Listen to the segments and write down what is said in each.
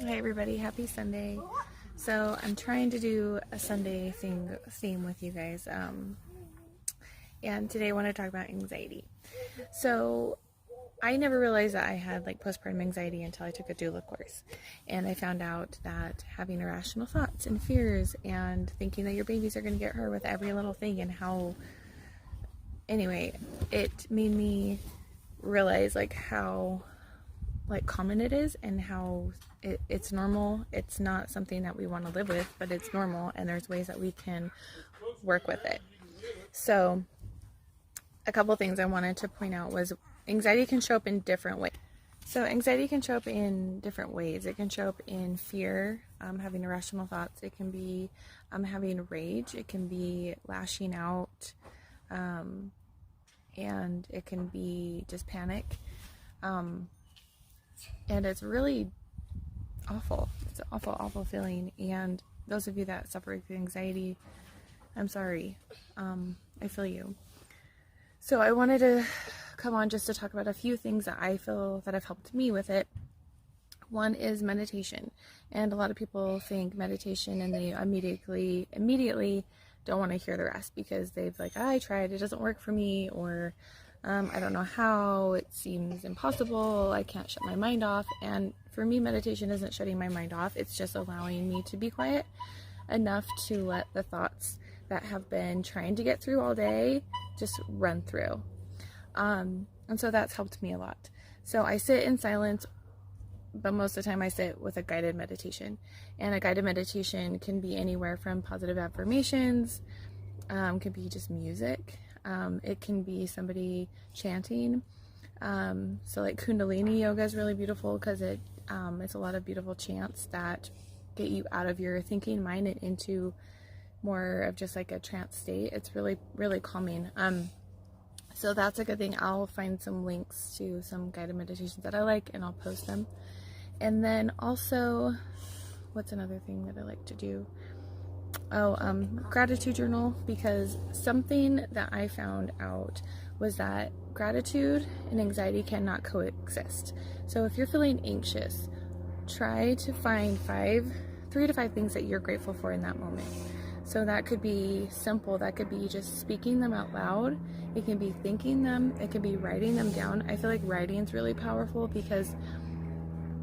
Hi everybody, happy Sunday. So I'm trying to do a Sunday theme with you guys, and today I want to talk about anxiety. So I never realized that I had like postpartum anxiety until I took a doula course, and I found out that having irrational thoughts and fears and thinking that your babies are going to get hurt with every little thing, and how anyway, it made me realize like how common it is, and how it's normal. It's not something that we want to live with, but it's normal, and there's ways that we can work with it. So a couple things I wanted to point out was anxiety can show up in different ways. So anxiety can show up in different ways. It can show up in fear, having irrational thoughts. It can be having rage. It can be lashing out, and it can be just panic. And it's really awful. It's an awful feeling. And those of you that suffer with anxiety, I'm sorry. I feel you. So I wanted to come on just to talk about a few things that I feel that have helped me with it. One is meditation. And a lot of people think meditation and they immediately don't want to hear the rest, because they've like, I tried, it doesn't work for me, or I don't know how, it seems impossible, I can't shut my mind off. And for me, meditation isn't shutting my mind off, it's just allowing me to be quiet enough to let the thoughts that have been trying to get through all day just run through. And so that's helped me a lot. So I sit in silence, but most of the time I sit with a guided meditation. And a guided meditation can be anywhere from positive affirmations, can be just music. It can be somebody chanting. So like kundalini yoga is really beautiful, because it's a lot of beautiful chants that get you out of your thinking mind and into more of just like a trance state. It's really, really calming. So that's a good thing. I'll find some links to some guided meditations that I like, and I'll post them. And then also, what's another thing that I like to do? Gratitude journal, because something that I found out was that gratitude and anxiety cannot coexist. So if you're feeling anxious, try to find 3 to 5 things that you're grateful for in that moment. So that could be simple. That could be just speaking them out loud. It can be thinking them. It can be writing them down. I feel like writing is really powerful, because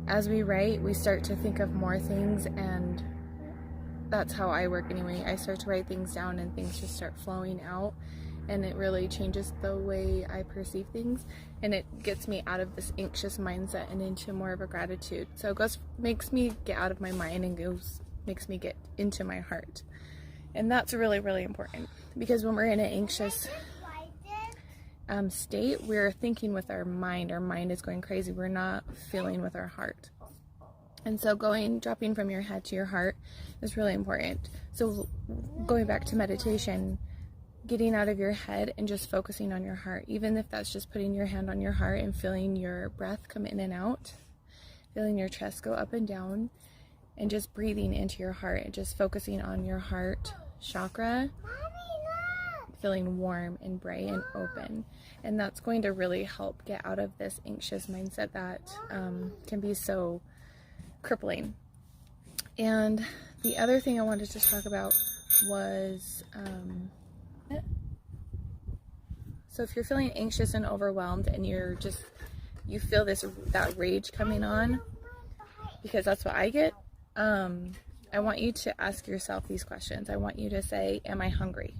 as we write, we start to think of more things, and that's how I work anyway. I start to write things down and things just start flowing out, and it really changes the way I perceive things, and it gets me out of this anxious mindset and into more of a gratitude. So it makes me get out of my mind and makes me get into my heart. And that's really, really important, because when we're in an anxious state, we're thinking with our mind. Our mind is going crazy. We're not feeling with our heart. And so dropping from your head to your heart is really important. So going back to meditation, getting out of your head and just focusing on your heart, even if that's just putting your hand on your heart and feeling your breath come in and out, feeling your chest go up and down, and just breathing into your heart and just focusing on your heart chakra, feeling warm and bright and open. And that's going to really help get out of this anxious mindset that can be so crippling. And the other thing I wanted to talk about was so if you're feeling anxious and overwhelmed, and you feel that rage coming on, because that's what I get, I want you to ask yourself these questions. I want you to say, am I hungry?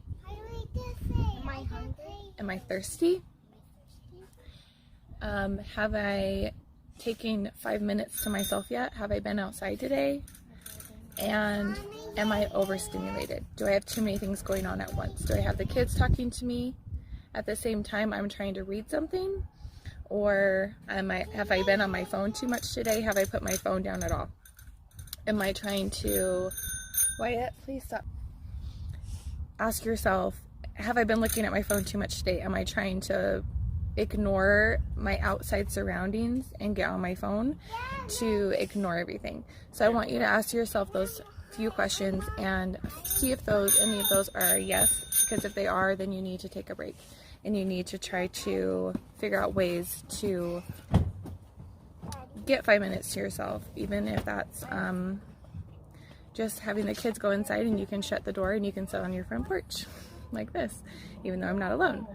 Am I hungry? Am I thirsty? Have I taken 5 minutes to myself yet? Have I been outside today? And am I overstimulated? Do I have too many things going on at once? Do I have the kids talking to me at the same time I'm trying to read something? Or have I been on my phone too much today? Have I put my phone down at all? Am I trying to... Wyatt, please stop. Ask yourself, have I been looking at my phone too much today? Am I trying to ignore my outside surroundings and get on my phone to ignore everything? So I want you to ask yourself those few questions and see if any of those are a yes, because if they are, then you need to take a break and you need to try to figure out ways to get 5 minutes to yourself, even if that's just having the kids go inside and you can shut the door and you can sit on your front porch like this, even though I'm not alone.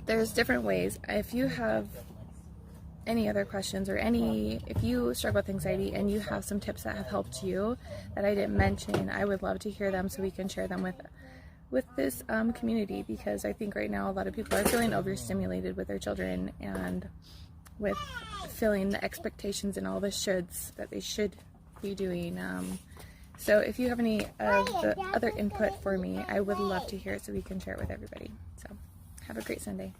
There's different ways. If you have any other questions, or if you struggle with anxiety and you have some tips that have helped you that I didn't mention, I would love to hear them so we can share them with this community, because I think right now a lot of people are feeling overstimulated with their children and with feeling the expectations and all the shoulds that they should be doing. So if you have any of the other input for me, I would love to hear it so we can share it with everybody. So have a great Sunday.